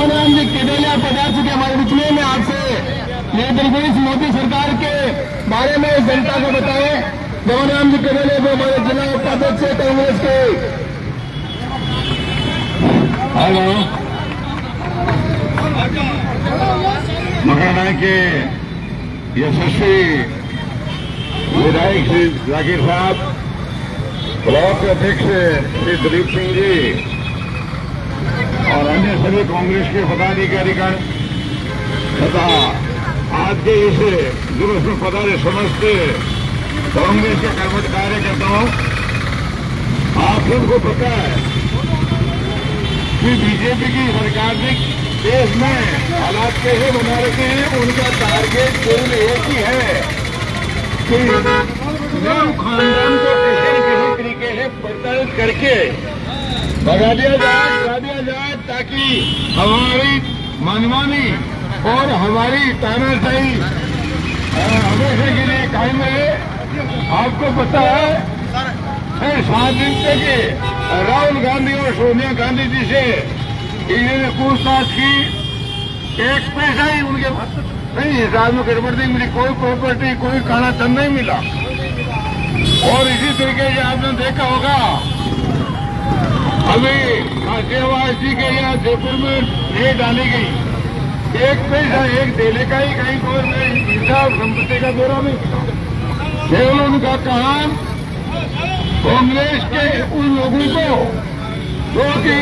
जवाहरलाल जी केवलिया पधार चुके हमारे बीच में। मैं आपसे निवेदन करूं इस मोदी सरकार के बारे में जनता को बताएं। जवाहरलाल जी केवलिया जो हमारे जिला उपाध्यक्ष है कांग्रेस के। हेलो, मकाना के यशस्वी विधायक श्री जाकिर साहब, ब्लॉक अध्यक्ष श्री दिलीप सिंह जी और अन्य सभी कांग्रेस के पदाधिकारीगण तथा आज के इस जुलूस में पधारे समस्त कांग्रेस के कर्मठ कार्यकर्ताओं, आप सबको पता है कि बीजेपी की सरकार ने देश में हालात कैसे बना रखे हैं। उनका टारगेट केवल एक ही है कि नेहरू खानदान को किसी न किसी तरीके से प्रताड़ित करके भगा दिया जाए ताकि हमारी मनमानी और हमारी तानाशाही हमेशा के लिए कायम रहे। आपको पता है 7 दिन तक राहुल गांधी और सोनिया गांधी जी से इन्होंने पूछताछ की। एक पैसा ही उनके नहीं हिसाब में गड़बड़ नहीं मिली, कोई प्रॉपर्टी कोई काला धन नहीं मिला। और इसी तरीके से आपने देखा होगा अभी गाजियाबाद जी के यहाँ जयपुर में रेड डाली गई। एक पैसा एक डेले का ही कहीं कोई हिसाब संपत्ति का ब्यौरा नहीं मिला। केवल उनका काम कांग्रेस के उन लोगों को जो कि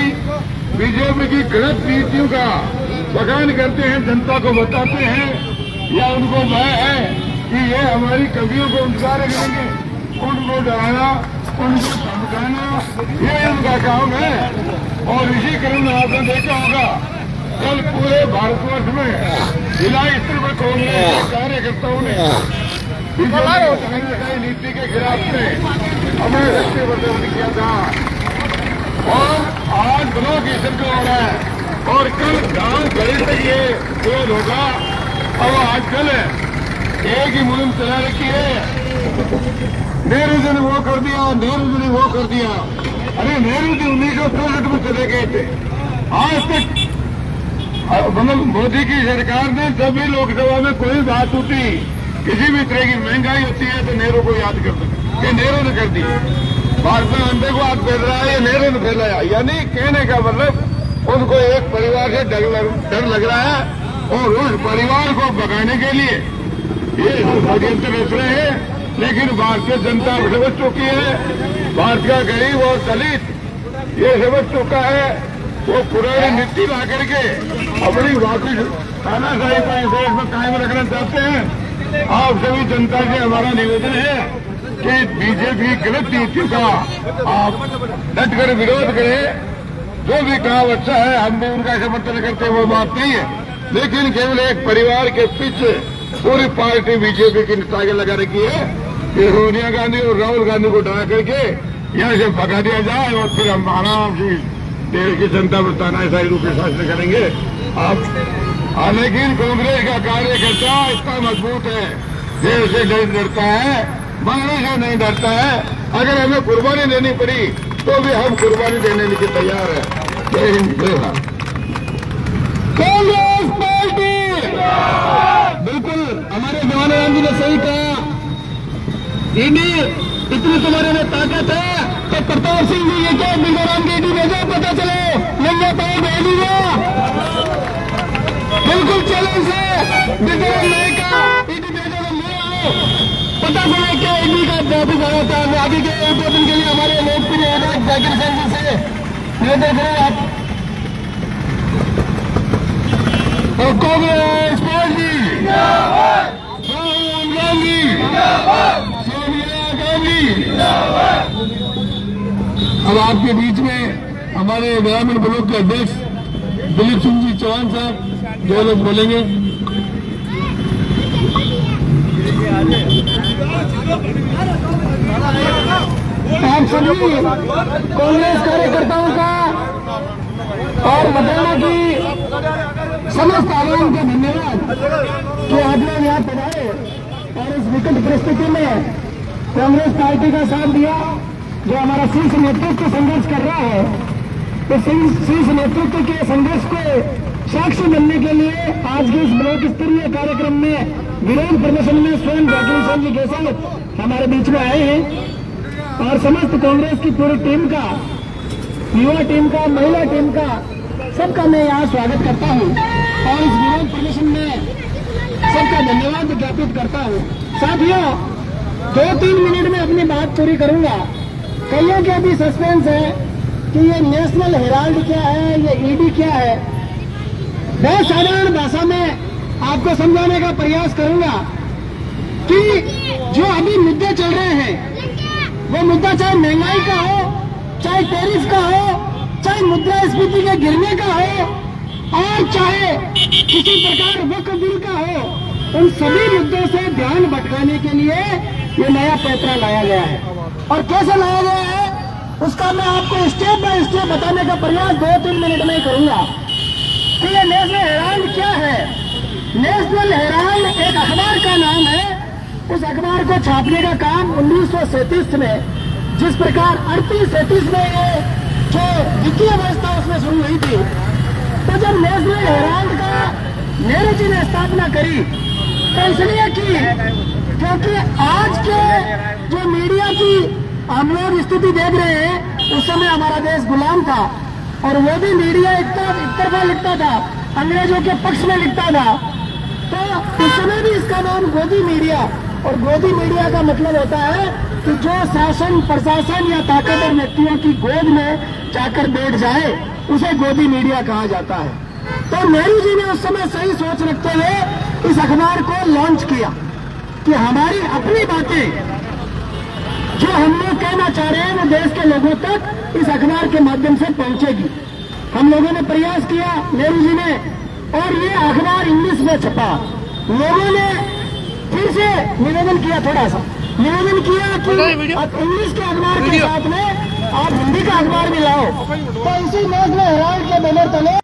बीजेपी की गलत नीतियों का बखान करते हैं, जनता को बताते हैं, या उनको भय है कि ये हमारी कमियों को उजागर करेंगे, उनको डराना, उनको धमकाना, ये उनका काम है। और इसी क्रम में आपने देखा होगा कल पूरे भारतवर्ष में जिला स्तर पर कांग्रेस के कार्यकर्ताओं ने बीजेपी नीति के खिलाफ में हमें रस्ते प्रदर्शन किया था। और आज ब्लॉक स्तर का हो रहा है और कल गांव गली तक ये विरोध होगा। अब आजकल एक ही मुहिम चला रखी है, नेहरू जी ने वो कर दिया, नेहरू जी ने वो कर दिया। अरे नेहरू जी 1964 में चले गए थे। आज तक मतलब मोदी की सरकार ने जब भी लोकसभा में कोई बात उठी, किसी भी तरह की महंगाई होती है तो नेहरू को याद करते हैं कि नेहरू ने कर दी। भारत में अंडे को हाथ फैल रहा है, नेहरू ने फैलाया। यानी कहने का मतलब उनको एक परिवार से डर लग रहा है और उस परिवार को भगाने के लिए ये षड्यंत्र रच रहे हैं। लेकिन भारतीय जनता समझ चुकी है, भारत का गरीब और दलित ये समझ चुका है। वो पुरानी नीति ला करके अपनी वापिस तानाशाही को इस देश में कायम रखना चाहते हैं। आप सभी जनता से हमारा निवेदन है कि बीजेपी गलत नीतियों का आप डटकर विरोध करें। जो भी काम अच्छा है हम भी उनका समर्थन करते हैं, वो बात नहीं है। लेकिन केवल एक परिवार के पीछे पूरी पार्टी बीजेपी की नेतागिरी लगा रखी है कि सोनिया गांधी और राहुल गांधी को डरा करके यहाँ से भगा दिया जाए और फिर हम आराम से देश की जनता पर तानाशाही रूप से शासन करेंगे। आप लेकिन कांग्रेस का कार्यकर्ता इतना मजबूत है, देश से नहीं डरता है, मरने से नहीं डरता है। अगर हमें कुर्बानी देनी पड़ी तो भी हम कुर्बानी देने के तैयार है। जय हिंद, जय भारत। कांग्रेस पार्टी बिल्कुल हमारे जवाहरलाल जी ने सही कहा। इतनी तुम्हारे में ताकत है तो प्रताप सिंह जी ये क्या मिजोरम की ईडी भेजो, पता चले लंबा पाए भेजूंगा। बिल्कुल चैलेंज है, मिजोरम नहीं का ईडी भेजो तो ले आओ, पता चले क्या ईडी का जादू करा था। आगे के उद्घाटन के लिए हमारे लोकप्रिय विधायक जाकिर सिंह जी से निवेदन करें आप। और कांग्रेस पार्टी राहुल गांधी, सोनिया गांधी। अब आपके बीच में हमारे ग्रामीण ब्लॉक के अध्यक्ष दिलीप सिंह जी चौहान साहब 2 लोग बोलेंगे। आप सभी कांग्रेस कार्यकर्ताओं का और बताना की समस्त आवाम का धन्यवाद कि आप लोग यहाँ पर आए और इस विकट परिस्थिति में कांग्रेस पार्टी का साथ दिया। जो हमारा शीर्ष नेतृत्व संघर्ष कर रहा है, तो शीर्ष नेतृत्व के संघर्ष को साक्षी बनने के लिए आज के इस ब्लॉक स्तरीय कार्यक्रम में विरोध प्रदर्शन में स्वयं जाकिर हुसैन जी के साथ हमारे बीच में आए हैं और समस्त कांग्रेस की पूरी टीम का, युवा टीम का, महिला टीम का, सबका मैं यहाँ स्वागत करता हूँ और इस विरोध प्रदर्शन में सबका धन्यवाद ज्ञापित करता हूँ। साथियों, 2-3 मिनट में अपनी बात पूरी करूंगा। कईयों के भी सस्पेंस है कि ये नेशनल हेराल्ड क्या है, ये ईडी क्या है। बहुत साधारण भाषा में आपको समझाने का प्रयास करूंगा कि जो अभी मुद्दे चल रहे हैं वो मुद्दा चाहे महंगाई का हो, चाहे टैरिफ का हो, चाहे मुद्रास्फीति के गिरने का हो और चाहे किसी प्रकार वक्फ बिल का हो, उन सभी मुद्दों से ध्यान भटकाने के लिए ये नया पैतरा लाया गया है। और कैसे लाया गया है उसका मैं आपको स्टेप बाय स्टेप बताने का प्रयास 2-3 मिनट में ही करूंगा कि ये नेशनल हेराल्ड क्या है। नेशनल हेराल्ड एक अखबार का नाम है। उस अखबार को छापने का काम 1937 में, जिस प्रकार 38-37 में ये जो वित्तीय व्यवस्था उसमें शुरू हुई थी, तो जब नेशनल हेराल्ड का नेहरू जी ने स्थापना करी तो इसलिए की क्योंकि आज के जो मीडिया की हम लोग स्थिति देख रहे हैं, उस समय हमारा देश गुलाम था और वो भी मीडिया एक तरफा लिखता था, अंग्रेजों के पक्ष में लिखता था। तो उस समय भी इसका नाम गोदी मीडिया, और गोदी मीडिया का मतलब होता है कि जो शासन प्रशासन या ताकतवर व्यक्तियों की गोद में जाकर बैठ जाए उसे गोदी मीडिया कहा जाता है। तो नेहरू जी ने उस समय सही सोच रखते हुए इस अखबार को लॉन्च किया कि हमारी अपनी बातें जो हम लोग कहना चाह रहे हैं वो देश के लोगों तक इस अखबार के माध्यम से पहुंचेगी। हम लोगों ने प्रयास किया, नेहरू जी ने, और ये अखबार इंग्लिश में छपा। लोगों ने फिर से निवेदन किया, थोड़ा सा निवेदन किया कि इंग्लिश के अखबार के साथ में आप हिंदी का अखबार भी लाओ। तो इसी नेशनल हेराल्ड के बैनर तले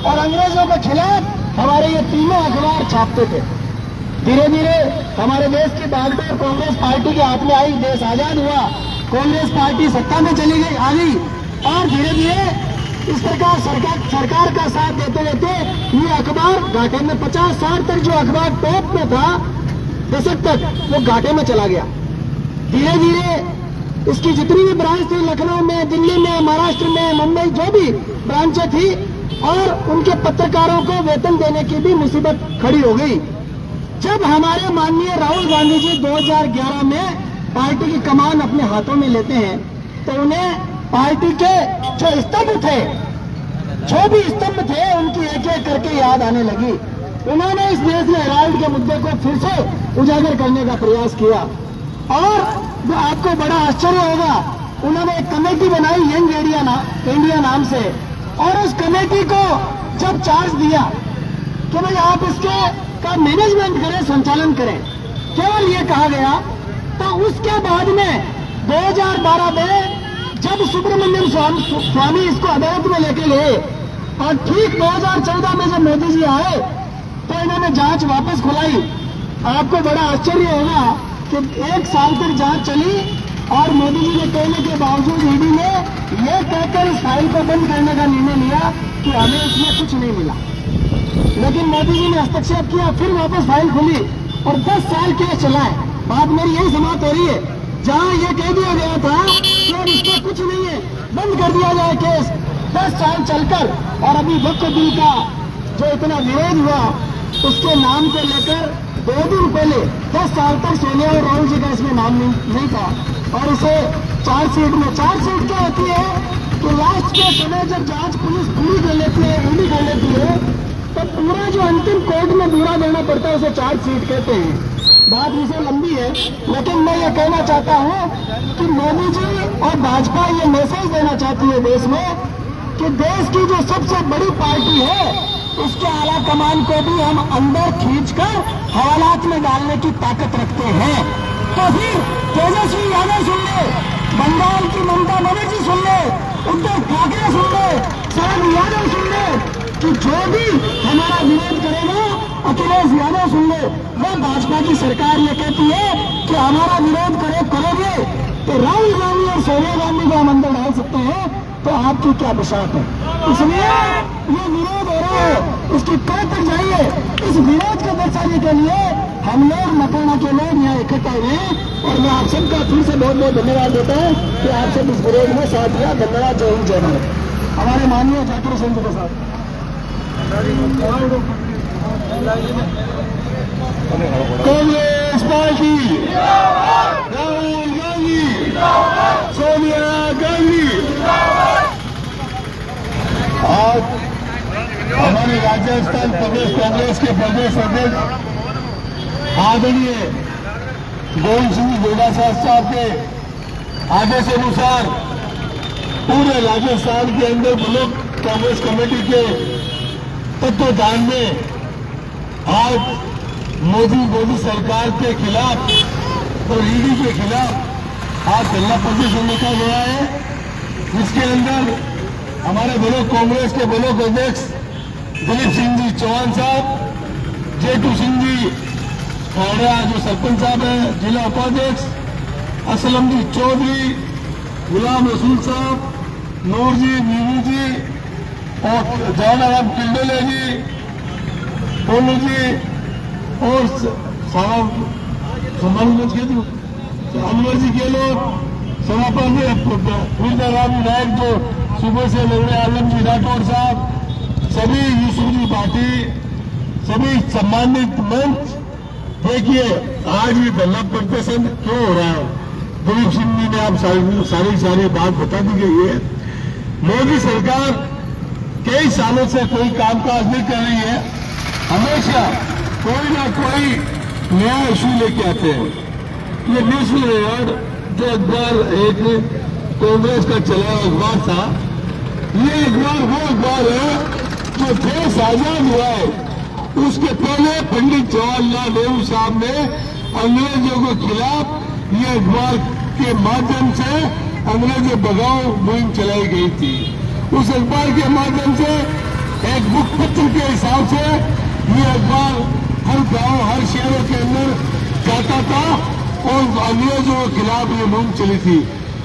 और अंग्रेजों के खिलाफ हमारे ये तीनों अखबार छापते थे। धीरे धीरे हमारे देश की भागदौड़ कांग्रेस पार्टी के हाथ में आई, देश आजाद हुआ, कांग्रेस पार्टी सत्ता में चली गई, आ गई, और धीरे धीरे इस प्रकार सरकार का साथ देते देते ये अखबार घाटे में 50 साल तक जो अखबार टॉप में था, दशक तक, वो घाटे में चला गया। धीरे धीरे इसकी जितनी भी ब्रांच थी, लखनऊ में, दिल्ली में, महाराष्ट्र में, मुंबई, जो भी ब्रांचें थी, और उनके पत्रकारों को वेतन देने की भी मुसीबत खड़ी हो गई। जब हमारे माननीय राहुल गांधी जी 2011 में पार्टी की कमान अपने हाथों में लेते हैं तो उन्हें पार्टी के जो स्तंभ थे, जो भी स्तंभ थे, उनकी एक एक करके याद आने लगी। उन्होंने इस नेशनल हेराल्ड के मुद्दे को फिर से उजागर करने का प्रयास किया और आपको बड़ा आश्चर्य होगा, उन्होंने एक कमेटी बनाई यंग इंडिया नाम से, और उस कमेटी को जब चार्ज दिया कि भाई आप इसके का मैनेजमेंट करें, संचालन करें, केवल ये कहा गया। तो उसके बाद में 2012 में जब सुब्रमण्यम स्वामी इसको अदालत में लेके गए और ठीक 2014 में जब मोदी जी आए तो इन्होंने जांच वापस खुलाई। आपको बड़ा आश्चर्य होगा कि 1 साल तक जांच चली और मोदी जी के कहने के बावजूद ईडी ने यह कहकर इस फाइल को बंद करने का निर्णय लिया कि हमें इसमें कुछ नहीं मिला। लेकिन मोदी जी ने हस्तक्षेप किया, फिर वापस फाइल खुली और 10 साल केस चलाए। बात मेरी यही समाप्त हो रही है, जहां ये कह दिया गया था कि अब इसमें कुछ नहीं है, बंद कर दिया जाए केस, 10 साल चलकर, और अभी वक्फ बिल का जो इतना विरोध हुआ उसके नाम को लेकर 2 दिन पहले 10 साल तक सोनिया और राहुल जी का इसमें नाम नहीं था, और इसे चार्जशीट क्या होती है कि लास्ट के समय जब जांच पुलिस पूरी कर लेती है, ईडी कर लेती है, तो पूरा जो अंतिम कोर्ट में पूरा देना पड़ता है उसे चार्जशीट कहते हैं। बात विषय लंबी है, लेकिन मैं ये कहना चाहता हूँ कि मोदी जी और भाजपा ये मैसेज देना चाहती है देश में कि देश की जो सबसे बड़ी पार्टी है उसके आला कमान को भी हम अंदर खींचकर हवालात में डालने की ताकत रखते हैं। तो फिर तेजस्वी यादव सुन ले, बंगाल की ममता बनर्जी सुन ले, उद्धव ठाकरे सुन ले, शरद यादव सुन ले, कि जो भी हमारा विरोध करेगा अखिलेश यादव सुन लो, वो भाजपा की सरकार ये कहती है कि हमारा विरोध करोगे तो राहुल गांधी और सोनिया गांधी को हम अंदर डाल सकते हैं, तो आपकी क्या बिसात है। इसलिए ये विरोध हो रहा है, इसकी तय तक जाइए। इस विरोध को दर्शाने के लिए हम लोग मकाना के लोग यहाँ इकट्ठा हुए हैं, और मैं आप सबका फिर से बहुत बहुत धन्यवाद देता हूँ कि आप सब इस विरोध में साथ दिया। धन्यवाद। जय हिंद, जय भारत। हमारे माननीय जाकिर सिंह के साथ कांग्रेस पार्टी, राहुल गांधी, सोनिया गांधी। आज हमारी राजस्थान प्रदेश कांग्रेस के प्रदेश अध्यक्ष आदरणीय गोविंद सिंह डोडासरा साहब के आदेश अनुसार पूरे राजस्थान के अंदर ब्लॉक कांग्रेस कमेटी के तत्वाधान में आज मोदी सरकार के खिलाफ और ईडी के खिलाफ आज धरना प्रदर्शन लिखा गया है, जिसके अंदर हमारे ब्लॉक कांग्रेस के ब्लॉक अध्यक्ष दिलीप सिंह जी चौहान साहब, जेटू सिंह जी खौड़िया जो सरपंच साहब हैं, जिला उपाध्यक्ष असलम जी चौधरी, गुलाम रसूल साहब, नूर जी, नीरू जी और जवाहर किल्डोले जी, पोलू जी और अनवर जी के लोग, सभापति राम नायक जो सुबह से लग रहे, आलम जी राठौर साहब, सभी यूसुफ जी भाटी, सभी सम्मानित मंच। देखिए आज ये धरना प्रदर्शन क्यों हो रहा है, दिलीप सिंह जी ने आप सारी बात बता दी गई है। मोदी सरकार कई सालों से कोई कामकाज नहीं कर रही है, हमेशा कोई ना कोई नया इशू लेके आते हैं। ये नेशनल अवार्ड जो अखबार एक कांग्रेस का चला अखबार था, ये अखबार वो अखबार है जो देश आजाद हुआ है उसके पहले पंडित जवाहरलाल नेहरू साहब ने अंग्रेजों के खिलाफ ये अखबार के माध्यम से अंग्रेजों भगाओ मुहिम चलाई गई थी। उस अखबार के माध्यम से एक मुखपत्र के हिसाब से ये अखबार हर गांव हर शहरों के अंदर जाता था और अंग्रेजों के खिलाफ ये मुहिम चली थी।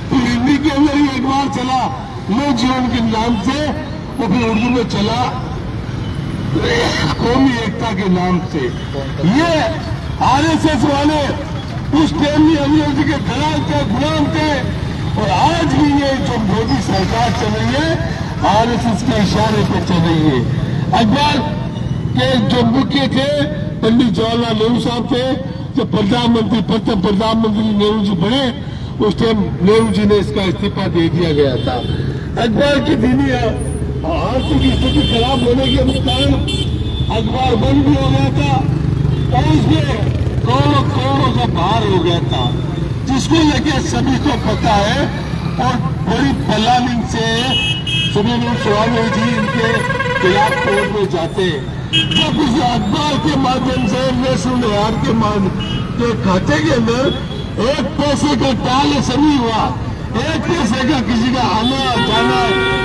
फिर हिंदी के अंदर ये अखबार चला नव जीवन के नाम से, और फिर उर्दू में चला कौमी एकता के नाम से। ये आरएसएस वाले उस टाइम में अंग्रेजी के दलाल थे, गुलाम थे, और आज भी ये जो मोदी सरकार चल रही है आरएसएस के इशारे पे चल रही है। अखबार के जो मुख्य थे पंडित जवाहरलाल नेहरू साहब थे, जब प्रधानमंत्री प्रथम प्रधानमंत्री नेहरू जी बने उस टाइम नेहरू जी ने इसका इस्तीफा दे दिया गया था। अखबार की दीनी आर्थिक स्थिति खराब होने के कारण अखबार बंद भी हो गया था और उसमें करोड़ों का भार हो गया था, जिसको लेके सभी को पता है। और बड़ी प्लानिंग से सभी लोग सवाल हुई थी इनके खिलाफ कोर्ट में जाते। जब इस अखबार के माध्यम से नेशनल अवार्ड के खाते के अंदर एक पैसे का ट्रांजेक्शन नहीं हुआ, एक पैसे का किसी का आना जाना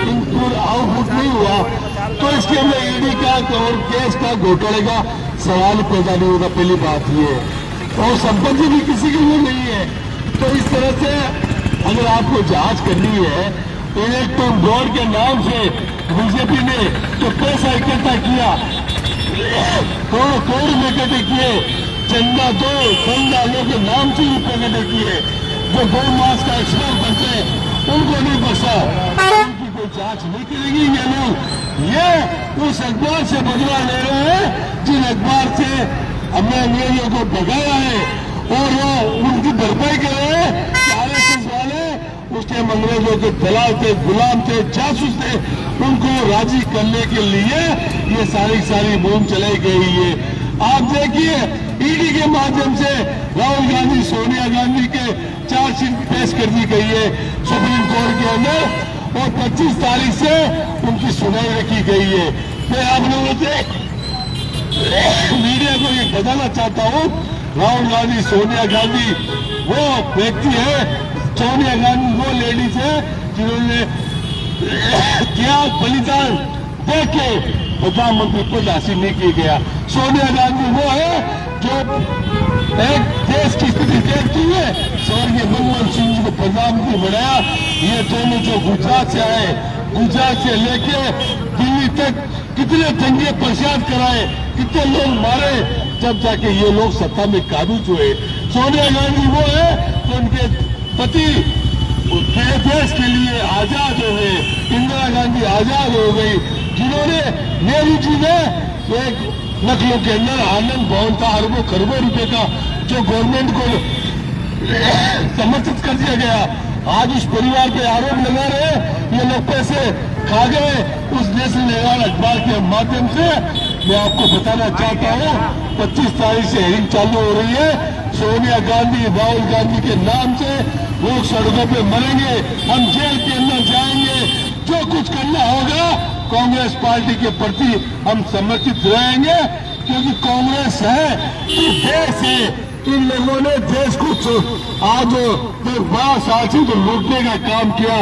इनपुट आउटपुट नहीं हुआ, तो इसके अंदर ईडी का और केस का घोटाले का सवाल पैदा नहीं होगा। पहली बात ये, और संपत्ति भी किसी के लिए नहीं है। तो इस तरह से अगर आपको जांच करनी है, इलेक्ट्रॉन बोर्ड के नाम से बीजेपी ने जो पैसा इकट्ठा किया, करोड़ में इकट्ठे किए, चंदा दो संदालों के नाम से ही इकट्ठे किए, जो गौ मास का एक्सपोर्ट करते हैं उनको नहीं बचा, उनकी कोई जांच नहीं करेगी ये लोग। ये उस अखबार से बदला ले रहे हैं जिन अखबार से हमने अंग्रेजों को भगाया है, और वो उनकी भरपाई कर रहे हैं कि आरएसएस वाले उस टाइम अंग्रेजों के दलाल थे, गुलाम थे, जासूस थे, उनको राजी करने के लिए ये सारी मुहिम चलाई गई है। आप देखिए ईडी के माध्यम से राहुल गांधी, सोनिया गांधी के चार्जशीट पेश कर दी गई है सुप्रीम कोर्ट के अंदर, और 25 तारीख से उनकी सुनवाई रखी गई है। मैं आप लोगों से मीडिया को ये बताना चाहता हूँ, राहुल गांधी, सोनिया गांधी वो व्यक्ति है, सोनिया गांधी वो लेडीज है जिन्होंने क्या बलिदान देके प्रधानमंत्री पद हासिल नहीं किया गया। सोनिया गांधी वो है जो एक देश की स्थिति देखती है, स्वर्गीय मनमोहन सिंह जी को प्रधानमंत्री बनाया। ये दोनों जो गुजरात से आए, गुजरात से लेके दिल्ली तक कितने दंगे प्रसाद कराए, कितने लोग मारे, जब जाके ये लोग सत्ता में काबिज हुए। सोनिया गांधी वो है जो उनके पति देश के लिए आजाद हो गए, इंदिरा गांधी आजाद हो गई, जिन्होंने नेहरू जी ने एक नकलों के अंदर आनंद भवन था, अरबों खरबों रुपए का जो गवर्नमेंट को समर्थित कर दिया गया। आज उस परिवार पे आरोप लगा रहे ये लोग पैसे खा गए। उस नेशनल अखबार के माध्यम से मैं आपको बताना चाहता हूँ 25 तारीख से हियरिंग चालू हो रही है। सोनिया गांधी, राहुल गांधी के नाम से लोग सड़कों पे मरेंगे, हम जेल के अंदर जाएंगे। जो कुछ करना होगा कांग्रेस पार्टी के प्रति हम समर्पित रहेंगे, क्योंकि कांग्रेस है कि देश है। इन लोगों ने देश को आज 12 साल से जो लूटने का काम किया,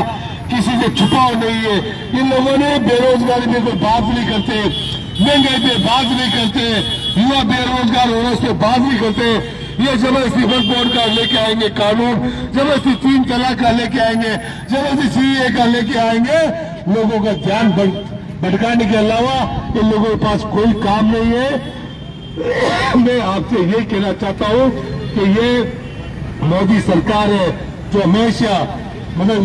किसी से छुपाव नहीं है। इन लोगों ने बेरोजगारी में कोई बात नहीं करते, महंगाई पे बात नहीं करते, युवा बेरोजगार होने से बात नहीं करते। ये जबरदस्ती वक्फ बोर्ड का लेके आएंगे कानून, जबरदस्ती 3 तलाक का लेके आएंगे, जबरदस्ती सीए का लेके आएंगे। लोगों का ध्यान भटकाने के अलावा इन लोगों के पास कोई काम नहीं है। मैं आपसे ये कहना चाहता हूँ कि ये मोदी सरकार है जो हमेशा मतलब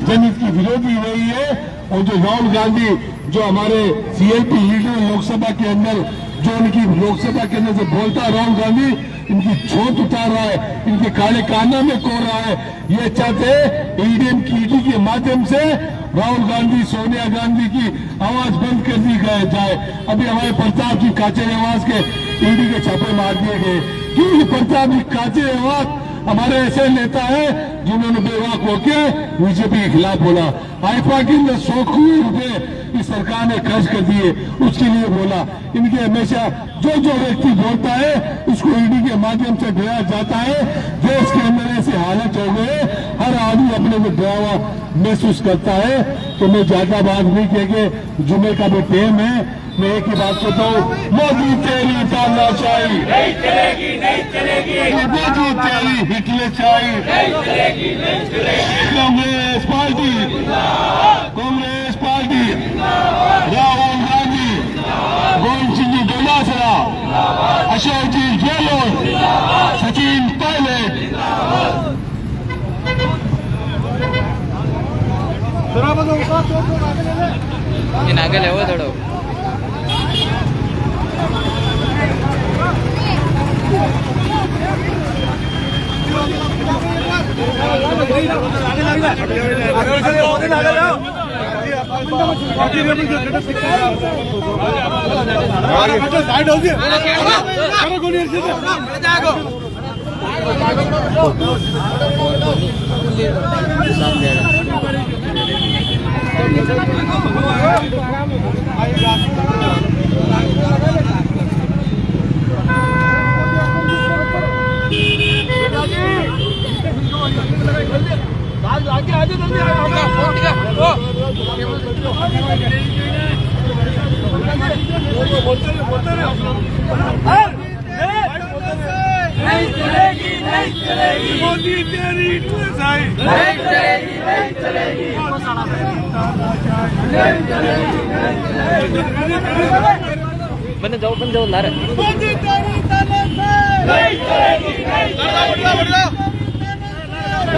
जनहित की विरोधी रही है, और जो राहुल गांधी जो हमारे सीएलपी लीडर लोकसभा के अंदर जो उनकी लोकसभा के अंदर से बोलता है, राहुल गांधी इनकी छोट उतार रहा है, इनके काले कानों में कोर रहा है। ये चाहते ईडीएम की ईडी के माध्यम से राहुल गांधी, सोनिया गांधी की आवाज बंद कर दी जाए। अभी हमारे प्रताप जी काचे निवास के ईडी के छापे मार दिए गए, क्योंकि प्रताप जी काचे निवास हमारे ऐसे नेता है जिन्होंने बेवाक होकर बीजेपी के खिलाफ बोला। आईपा के अंदर 100 करोड़ रुपए इस सरकार ने खर्च कर दिए, उसके लिए बोला। इनके हमेशा जो व्यक्ति बोलता है उसको ईडी के माध्यम से गिराया जाता है। देश के अंदर ऐसे हालत हो गए, हर आदमी अपने को डरावा महसूस करता है। तो मैं ज्यादा बात नहीं कह, जुमे का भी टाइम है, मैं एक ही बात कहता हूँ, मोदी तेरी तानाशाही नहीं चलेगी, नहीं चलेगी। मोदी तेरी हिटलरशाही नहीं चलेगी, नहीं चलेगी। Congress party, Congress party, Rahul Gandhi, Govind Singh ji डोलासरा, Ashok ji Gehlot, Sachin Pilot. आगे ले थोड़ा नहीं चलेगी, नहीं चलेगी। मोदी तेरी हिटलरशाही नहीं चलेगी, नहीं चलेगी। नहीं चलेगी, नहीं चलेगी। बन जाओ नारे। मोदी तेरी तानाशाही नहीं चलेगी, नहीं चलेगी।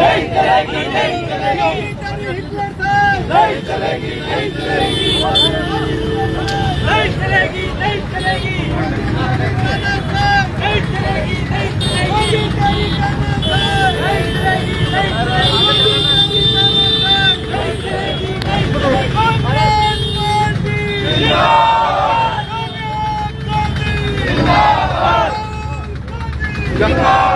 नहीं चलेगी, नहीं चलेगी। नहीं चलेगी, नहीं चलेगी। नहीं चलेगी, नहीं चलेगी। नहीं चलेगी, नहीं चलेगी। नहीं चलेगी, नहीं चलेगी। नहीं चलेगी, नहीं चलेगी। कांग्रेस पार्टी जिंदाबाद, कांग्रेस पार्टी जिंदाबाद।